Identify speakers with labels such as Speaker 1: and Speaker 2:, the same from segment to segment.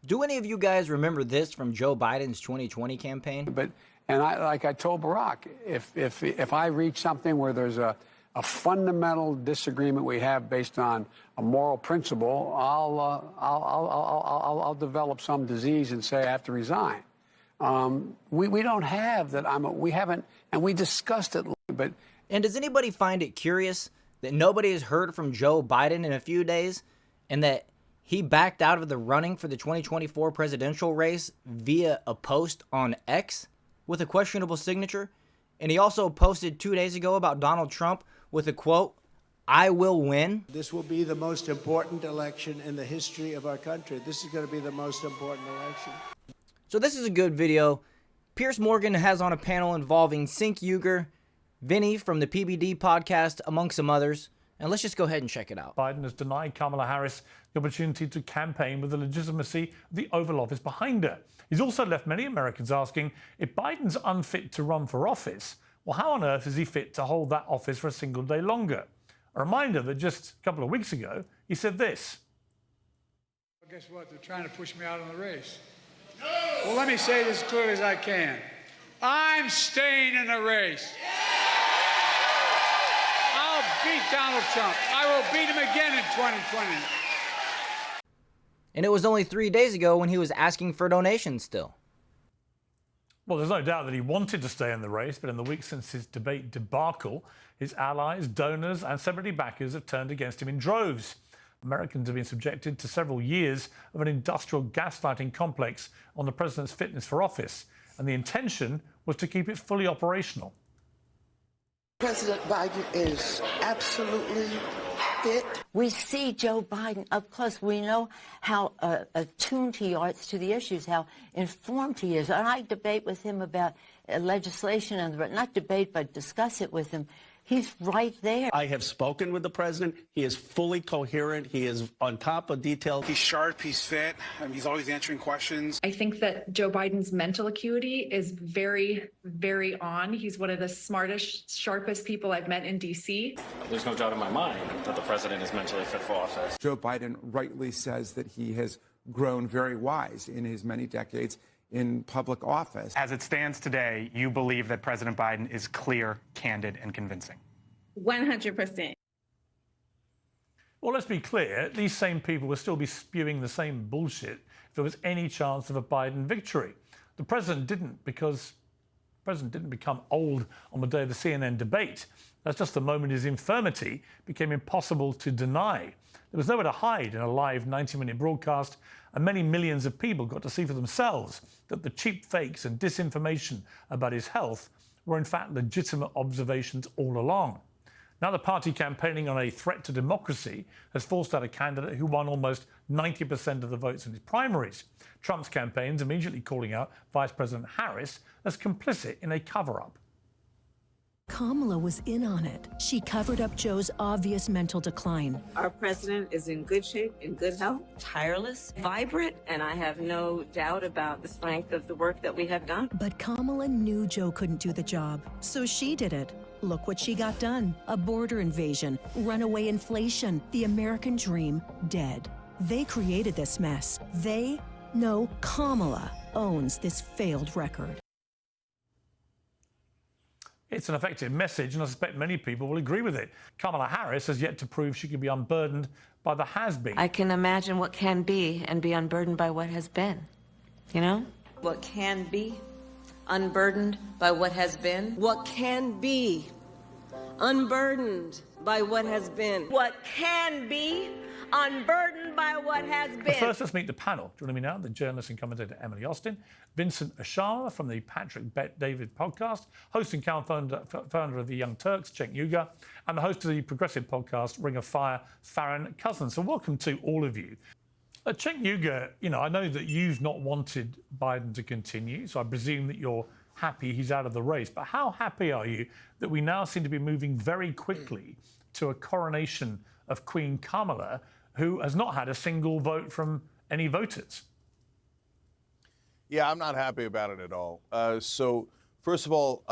Speaker 1: Do any of you guys remember this from Joe Biden's 2020 campaign?
Speaker 2: And like I told Barack, if I reach something where there's a fundamental disagreement we have based on a moral principle, I'll develop some disease and say I have to resign. We don't have that. We haven't, and we discussed it.
Speaker 1: And does anybody find it curious that nobody has heard from Joe Biden in a few days, and that he backed out of the running for the 2024 presidential race via a post on X with a questionable signature? And he also posted 2 days ago about Donald Trump with a quote, "I will win."
Speaker 3: This will be the most important election in the history of our country. This is going to be the most important election.
Speaker 1: So this is a good video. Piers Morgan has on a panel involving Cenk Uygur, Vinny from the PBD podcast, among some others. And let's just go ahead and check it out.
Speaker 4: Biden has denied Kamala Harris the opportunity to campaign with the legitimacy of the Oval Office behind her. He's also left many Americans asking, if Biden's unfit to run for office, well, how on earth is he fit to hold that office for a single day longer? A reminder that just a couple of weeks ago, he said this.
Speaker 2: Well, guess what? They're trying to push me out of the race. No! Well, let me say this as clearly as I can. I'm staying in the race. I'll beat Donald Trump. I will beat him again in 2020.
Speaker 1: And it was only 3 days ago when he was asking for donations still.
Speaker 4: Well, there's no doubt that he wanted to stay in the race, but in the weeks since his debate debacle, his allies, donors and celebrity backers have turned against him in droves. Americans have been subjected to several years of an industrial gaslighting complex on the president's fitness for office, and the intention was to keep it fully operational.
Speaker 5: President Biden is absolutely fit.
Speaker 6: We see Joe Biden up close. We know how attuned he is to the issues, how informed he is. And I debate with him about legislation, and not debate, but discuss it with him. He's right there.
Speaker 7: I have spoken with the president. He is fully coherent. He is on top of details.
Speaker 8: He's sharp. He's fit. He's always answering questions.
Speaker 9: I think that Joe Biden's mental acuity is very, very on. He's one of the smartest, sharpest people I've met in D.C.
Speaker 10: There's no doubt in my mind that the president is mentally fit for office.
Speaker 11: Joe Biden rightly says that he has grown very wise in his many decades in public office.
Speaker 12: As it stands today, you believe that President Biden is clear, candid, and convincing?
Speaker 13: 100%.
Speaker 4: Well, let's be clear. These same people will still be spewing the same bullshit if there was any chance of a Biden victory. The president didn't, because the president didn't become old on the day of the CNN debate. That's just the moment his infirmity became impossible to deny. There was nowhere to hide in a live 90-minute broadcast, and many millions of people got to see for themselves that the cheap fakes and disinformation about his health were in fact legitimate observations all along. Now the party campaigning on a threat to democracy has forced out a candidate who won almost 90% of the votes in his primaries. Trump's campaign's immediately calling out Vice President Harris as complicit in a cover-up.
Speaker 14: Kamala was in on it. She covered up Joe's obvious mental decline.
Speaker 13: Our president is in good shape, in good health,
Speaker 15: tireless, vibrant, and I have no doubt about the strength of the work that we have done.
Speaker 14: But Kamala knew Joe couldn't do the job, so she did it. Look what she got done. A border invasion, runaway inflation, the American dream dead. They created this mess. Kamala owns this failed record.
Speaker 4: It's an effective message, and I suspect many people will agree with it. Kamala Harris has yet to prove she can be unburdened by the has-been.
Speaker 15: I can imagine what can be and be unburdened by what has been. You know? What can be unburdened by what has been.
Speaker 16: What can be unburdened by what has been.
Speaker 13: What can be unburdened by what has been.
Speaker 4: But first, let's meet the panel. Joining me now, the journalist and commentator Emily Austin, Vincent Ashara from the Patrick Bet-David podcast, host and founder of the Young Turks, Cenk Uygur, and the host of the progressive podcast Ring of Fire, Farron Cousins. So welcome to all of you. Cenk Uygur, I know that you've not wanted Biden to continue, so I presume that you're happy he's out of the race. But how happy are you that we now seem to be moving very quickly to a coronation of Queen Kamala, who has not had a single vote from any voters?
Speaker 17: Yeah, I'm not happy about it at all. So, first of all,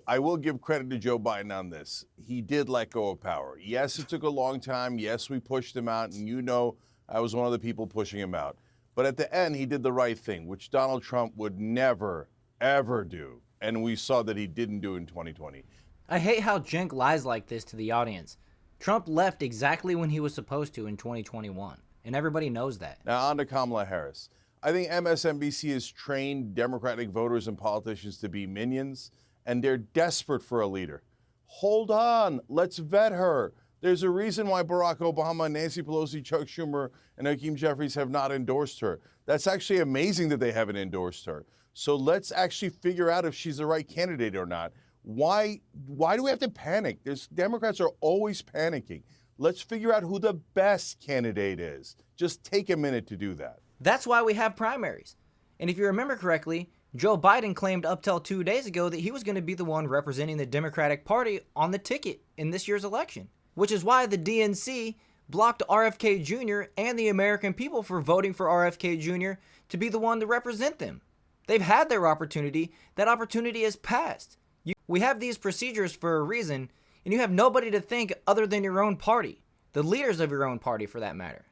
Speaker 17: I will give credit to Joe Biden on this. He did let go of power. Yes, it took a long time. Yes, we pushed him out, and I was one of the people pushing him out. But at the end, he did the right thing, which Donald Trump would never, ever do. And we saw that he didn't do in 2020.
Speaker 1: I hate how Cenk lies like this to the audience. Trump left exactly when he was supposed to in 2021, and everybody knows that.
Speaker 17: Now, on to Kamala Harris. I think MSNBC has trained Democratic voters and politicians to be minions, and they're desperate for a leader. Hold on, let's vet her. There's a reason why Barack Obama, Nancy Pelosi, Chuck Schumer, and Hakeem Jeffries have not endorsed her. That's actually amazing that they haven't endorsed her. So let's actually figure out if she's the right candidate or not. Why do we have to panic? Democrats are always panicking. Let's figure out who the best candidate is. Just take a minute to do that.
Speaker 1: That's why we have primaries. And if you remember correctly, Joe Biden claimed up till 2 days ago that he was going to be the one representing the Democratic Party on the ticket in this year's election, which is why the DNC blocked RFK Jr. and the American people for voting for RFK Jr. to be the one to represent them. They've had their opportunity. That opportunity has passed. We have these procedures for a reason, and you have nobody to thank other than your own party, the leaders of your own party for that matter.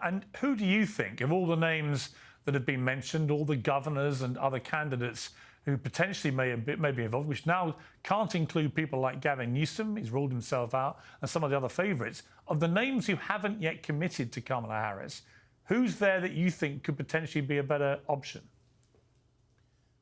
Speaker 4: And who do you think, of all the names that have been mentioned, all the governors and other candidates who potentially may be involved, which now can't include people like Gavin Newsom, he's ruled himself out, and some of the other favourites, of the names who haven't yet committed to Kamala Harris, who's there that you think could potentially be a better option?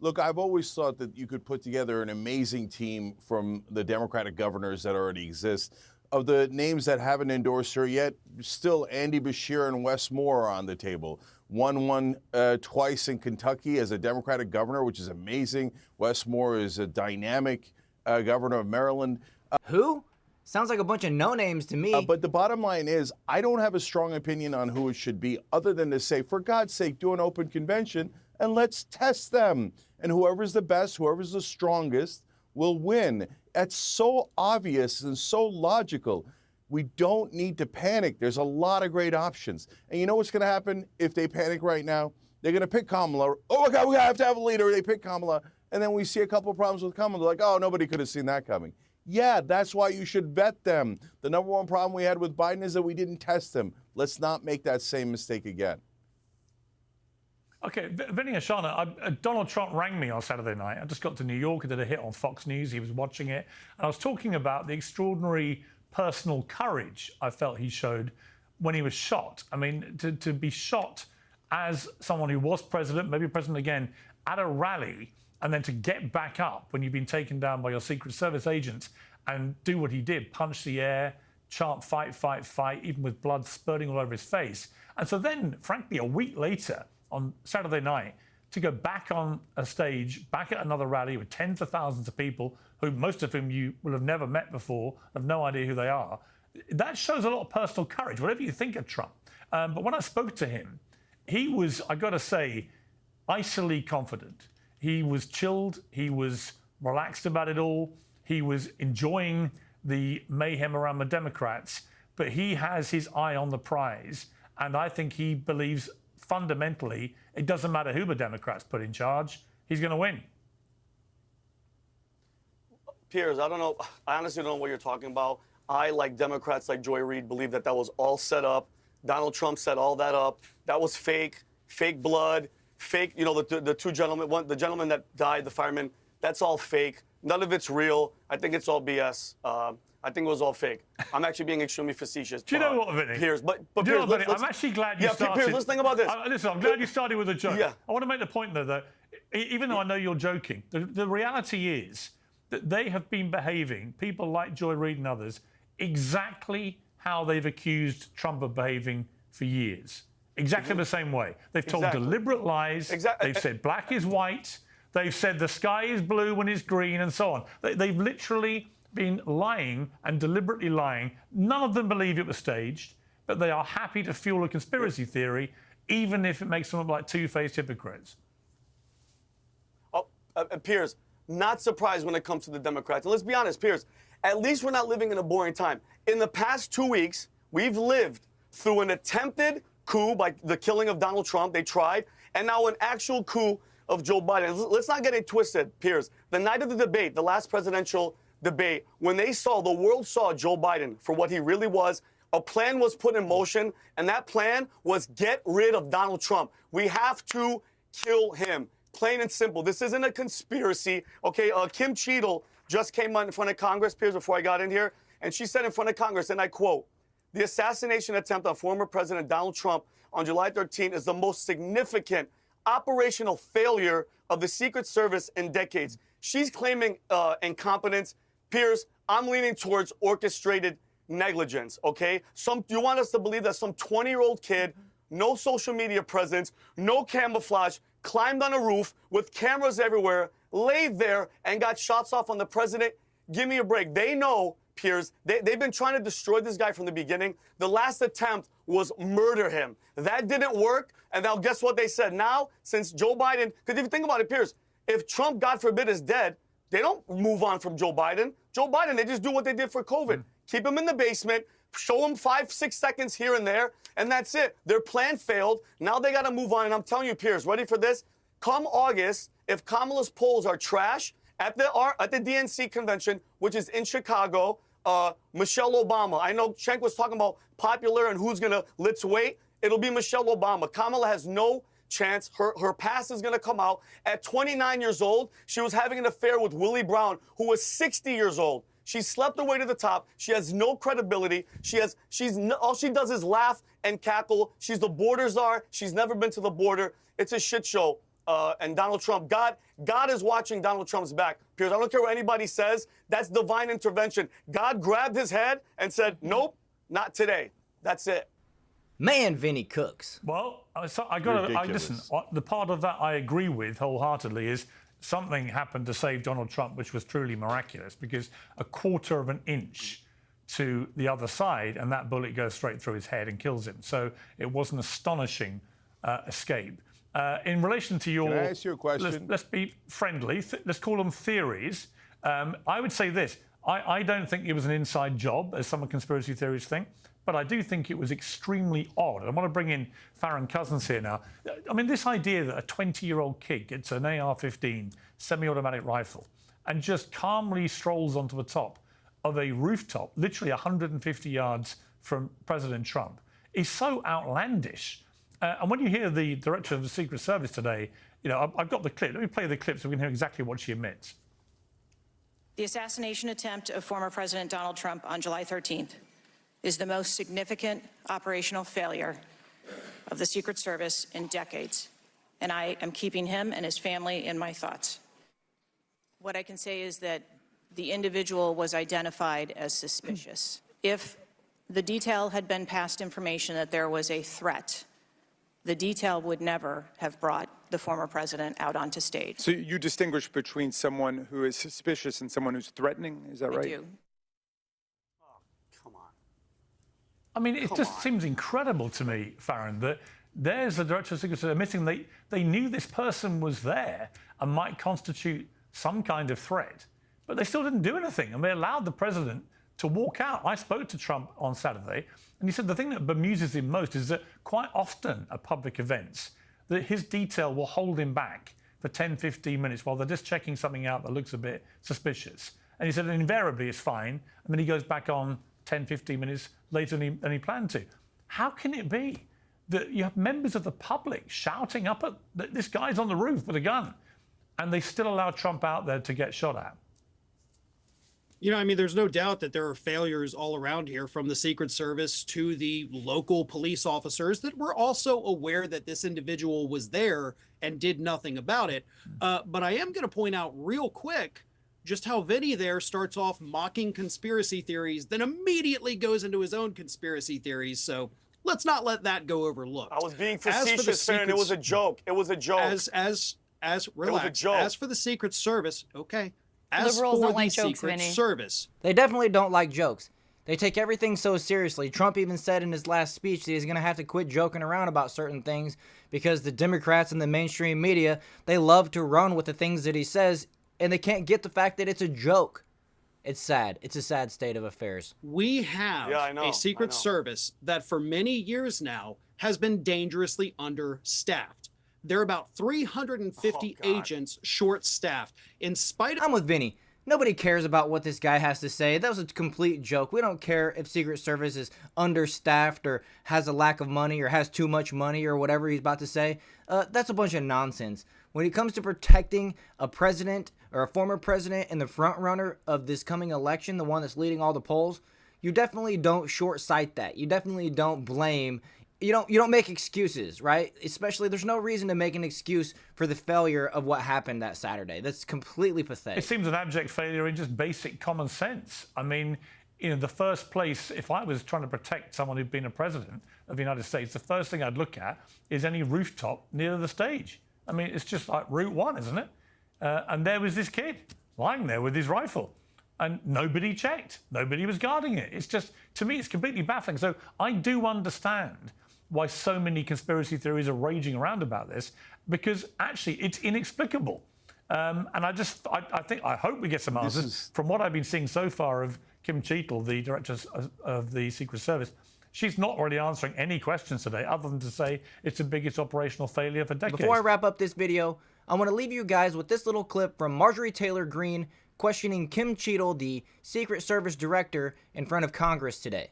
Speaker 17: Look, I've always thought that you could put together an amazing team from the Democratic governors that already exist. Of the names that haven't endorsed her yet, still Andy Beshear and Wes Moore are on the table. One won twice in Kentucky as a Democratic governor, which is amazing. Wes Moore is a dynamic governor of Maryland.
Speaker 1: Who? Sounds like a bunch of no-names to me.
Speaker 17: But the bottom line is, I don't have a strong opinion on who it should be, other than to say, for God's sake, do an open convention and let's test them. And whoever's the best, whoever's the strongest, will win. That's so obvious and so logical. We don't need to panic. There's a lot of great options. And you know what's going to happen if they panic right now? They're going to pick Kamala. Oh, my God, we have to have a leader. They pick Kamala. And then we see a couple of problems with Kamala. They're like, oh, nobody could have seen that coming. Yeah, that's why you should vet them. The number one problem we had with Biden is that we didn't test them. Let's not make that same mistake again.
Speaker 4: Okay, Vinny and Shana, Donald Trump rang me on Saturday night. I just got to New York. I did a hit on Fox News. He was watching it. And I was talking about the extraordinary personal courage I felt he showed when he was shot. I mean, to be shot as someone who was president, maybe president again, at a rally, and then to get back up when you've been taken down by your Secret Service agents and do what he did, punch the air, chant fight, fight, fight, even with blood spurting all over his face. And so then, frankly, a week later, on Saturday night, to go back on a stage, back at another rally with tens of thousands of people, who most of whom you will have never met before, have no idea who they are, that shows a lot of personal courage, whatever you think of Trump. But when I spoke to him, he was, I got to say, icily confident. He was chilled. He was relaxed about it all. He was enjoying the mayhem around the Democrats, but he has his eye on the prize. And I think he believes fundamentally it doesn't matter who the Democrats put in charge, he's going to win.
Speaker 18: Piers, I don't know. I honestly don't know what you're talking about. I, like Democrats like Joy Reid, believe that was all set up. Donald Trump set all that up. That was fake blood, fake, you know, the two gentlemen, the gentleman that died, the fireman, that's all fake. None of it's real. I think it's all BS. I think it was all fake. I'm actually being extremely facetious.
Speaker 4: Do you know what, Vinny?
Speaker 18: Piers, but
Speaker 4: Do you
Speaker 18: Piers,
Speaker 4: know what, Vinny? I'm actually glad you started.
Speaker 18: Piers, let's think about this.
Speaker 4: Listen, I'm glad you started with a joke.
Speaker 18: Yeah.
Speaker 4: I want to make the point, though, that even though I know you're joking, the reality is that they have been behaving, people like Joy Reid and others, exactly how they've accused Trump of behaving for years. Exactly the same way. They've told deliberate lies. They've said black is white. They've said the sky is blue when it's green and so on. They've literally been lying and deliberately lying. None of them believe it was staged, but they are happy to fuel a conspiracy theory, even if it makes them look like two-faced hypocrites.
Speaker 18: Oh, Piers, not surprised when it comes to the Democrats. And let's be honest, Piers, at least we're not living in a boring time. In the past 2 weeks, we've lived through an attempted coup by the killing of Donald Trump. They tried. And now an actual coup of Joe Biden. Let's not get it twisted, Piers. The night of the debate, the last presidential debate, when the world saw Joe Biden for what he really was, A plan was put in motion, and that plan was get rid of Donald Trump. We have to kill him. Plain and simple. This isn't a conspiracy. Okay, Kim Cheadle just came on in front of Congress, Piers, before I got in here, and she said in front of Congress, and I quote, "The assassination attempt on former President Donald Trump on July 13 is the most significant operational failure of the Secret Service in decades." She's claiming incompetence. Piers, I'm leaning towards orchestrated negligence, okay? You want us to believe that some 20-year-old kid, no social media presence, no camouflage, climbed on a roof with cameras everywhere, laid there, and got shots off on the president? Give me a break. They know, Piers, they've been trying to destroy this guy from the beginning. The last attempt was murder him. That didn't work, and now guess what they said? Now, since Joe Biden, because if you think about it, Piers, if Trump, God forbid, is dead, they don't move on from Joe Biden. Joe Biden, they just do what they did for COVID. Keep him in the basement, show him 5-6 seconds here and there, and that's it. Their plan failed. Now they got to move on. And I'm telling you, Piers, ready for this? Come August, if Kamala's polls are trash, at the DNC convention, which is in Chicago, Michelle Obama. I know Cenk was talking about popular and who's going to let's wait. It'll be Michelle Obama. Kamala has no chance. Her past is going to come out. At 29 years old, she was having an affair with Willie Brown, who was 60 years old. She slept her way to the top. She has no credibility. All she does is laugh and cackle. She's the border czar. She's never been to the border. It's a shit show. And Donald Trump, God is watching Donald Trump's back. Piers, I don't care what anybody says. That's divine intervention. God grabbed his head and said, nope, not today. That's it.
Speaker 1: Man, Vinny cooks.
Speaker 4: Well, listen, the part of that I agree with wholeheartedly is something happened to save Donald Trump, which was truly miraculous, because a quarter of an inch to the other side, and that bullet goes straight through his head and kills him. So it was an astonishing escape. In relation to your...
Speaker 17: Can I ask you a question?
Speaker 4: Let's be friendly. Let's call them theories. I would say this. I don't think it was an inside job, as some conspiracy theories think, but I do think it was extremely odd. I want to bring in Farron Cousins here now. I mean, this idea that a 20-year-old kid gets an AR-15 semi-automatic rifle and just calmly strolls onto the top of a rooftop, literally 150 yards from President Trump, is so outlandish. And when you hear the director of the Secret Service today, you know, I've got the clip. Let me play the clip so we can hear exactly what she admits.
Speaker 19: The assassination attempt of former President Donald Trump on July 13th is the most significant operational failure of the Secret Service in decades, and I am keeping him and his family in my thoughts. What I can say is that the individual was identified as suspicious. If the detail had been past information that there was a threat, the detail would never have brought the former president out onto stage.
Speaker 11: So you distinguish between someone who is suspicious and someone who's threatening, is that right?
Speaker 19: I do.
Speaker 4: I mean, it just seems incredible to me, Farron, that there's the director of Secret Service admitting they knew this person was there and might constitute some kind of threat, but they still didn't do anything, and they allowed the president to walk out. I spoke to Trump on Saturday, and he said the thing that bemuses him most is that quite often at public events, that his detail will hold him back for 10, 15 minutes while they're just checking something out that looks a bit suspicious. And he said invariably it's fine, and then he goes back on 10, 15 minutes later than he planned to. How can it be that you have members of the public shouting up at this guy's on the roof with a gun, and they still allow Trump out there to get shot at?
Speaker 20: You know, I mean, there's no doubt that there are failures all around here, from the Secret Service to the local police officers that were also aware that this individual was there and did nothing about it. But I am going to point out real quick just how Vinny there starts off mocking conspiracy theories, then immediately goes into his own conspiracy theories. So let's not let that go overlooked.
Speaker 18: I was being facetious, and it was a joke. It was a joke.
Speaker 20: Relax.
Speaker 18: It was a joke.
Speaker 20: As for the Secret Service, okay. As
Speaker 21: Liberals
Speaker 20: for
Speaker 21: don't
Speaker 20: the
Speaker 21: like jokes,
Speaker 20: Secret
Speaker 21: Vinny.
Speaker 20: Service.
Speaker 1: They definitely don't like jokes. They take everything so seriously. Trump even said in his last speech that he's going to have to quit joking around about certain things because the Democrats and the mainstream media, they love to run with the things that he says, and they can't get the fact that it's a joke. It's sad. It's a sad state of affairs.
Speaker 20: We have a Secret Service that for many years now has been dangerously understaffed. They're about 350 agents short-staffed. In spite of...
Speaker 1: I'm with Vinny. Nobody cares about what this guy has to say. That was a complete joke. We don't care if Secret Service is understaffed or has a lack of money or has too much money or whatever he's about to say. That's a bunch of nonsense. When it comes to protecting a president or a former president and the front runner of this coming election, the one that's leading all the polls, you definitely don't short-sight that. You definitely don't blame. You don't make excuses, right? Especially, there's no reason to make an excuse for the failure of what happened that Saturday. That's completely pathetic.
Speaker 4: It seems an abject failure in just basic common sense. I mean, the first place, if I was trying to protect someone who'd been a president of the United States, the first thing I'd look at is any rooftop near the stage. I mean, it's just like Route 1, isn't it? And there was this kid lying there with his rifle. And nobody checked. Nobody was guarding it. It's just, to me, it's completely baffling. So I do understand why so many conspiracy theories are raging around about this, because actually it's inexplicable. And I hope we get some answers. From what I've been seeing so far of Kim Cheetle, the director of the Secret Service, she's not really answering any questions today other than to say it's the biggest operational failure for decades.
Speaker 1: Before I wrap up this video, I want to leave you guys with this little clip from Marjorie Taylor Greene questioning Kim Cheetle, the Secret Service director, in front of Congress today.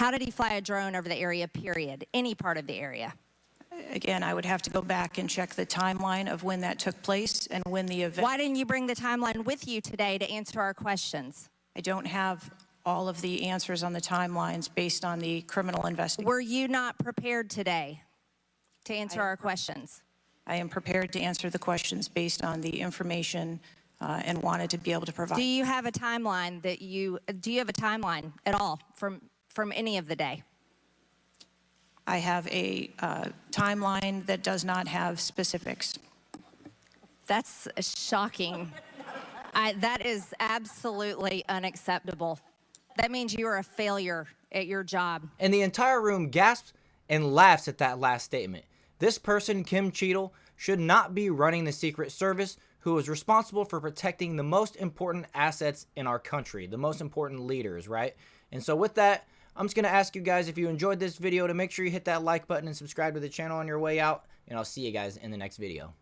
Speaker 21: How did he fly a drone over the area, period? Any part of the area?
Speaker 19: Again, I would have to go back and check the timeline of when that took place and when the event.
Speaker 21: Why didn't you bring the timeline with you today to answer our questions?
Speaker 19: I don't have all of the answers on the timelines based on the criminal investigation.
Speaker 21: Were you not prepared today to answer our questions?
Speaker 19: I am prepared to answer the questions based on the information and wanted to be able to provide.
Speaker 21: Do you have a timeline do you have a timeline at all from any of the day?
Speaker 19: I have a timeline that does not have specifics.
Speaker 21: That's shocking. That is absolutely unacceptable. That means you are a failure at your job.
Speaker 1: And the entire room gasps and laughs at that last statement. This person, Kim Cheetle, should not be running the Secret Service, who is responsible for protecting the most important assets in our country, the most important leaders, right? And so with that, I'm just going to ask you guys, if you enjoyed this video, to make sure you hit that like button and subscribe to the channel on your way out, and I'll see you guys in the next video.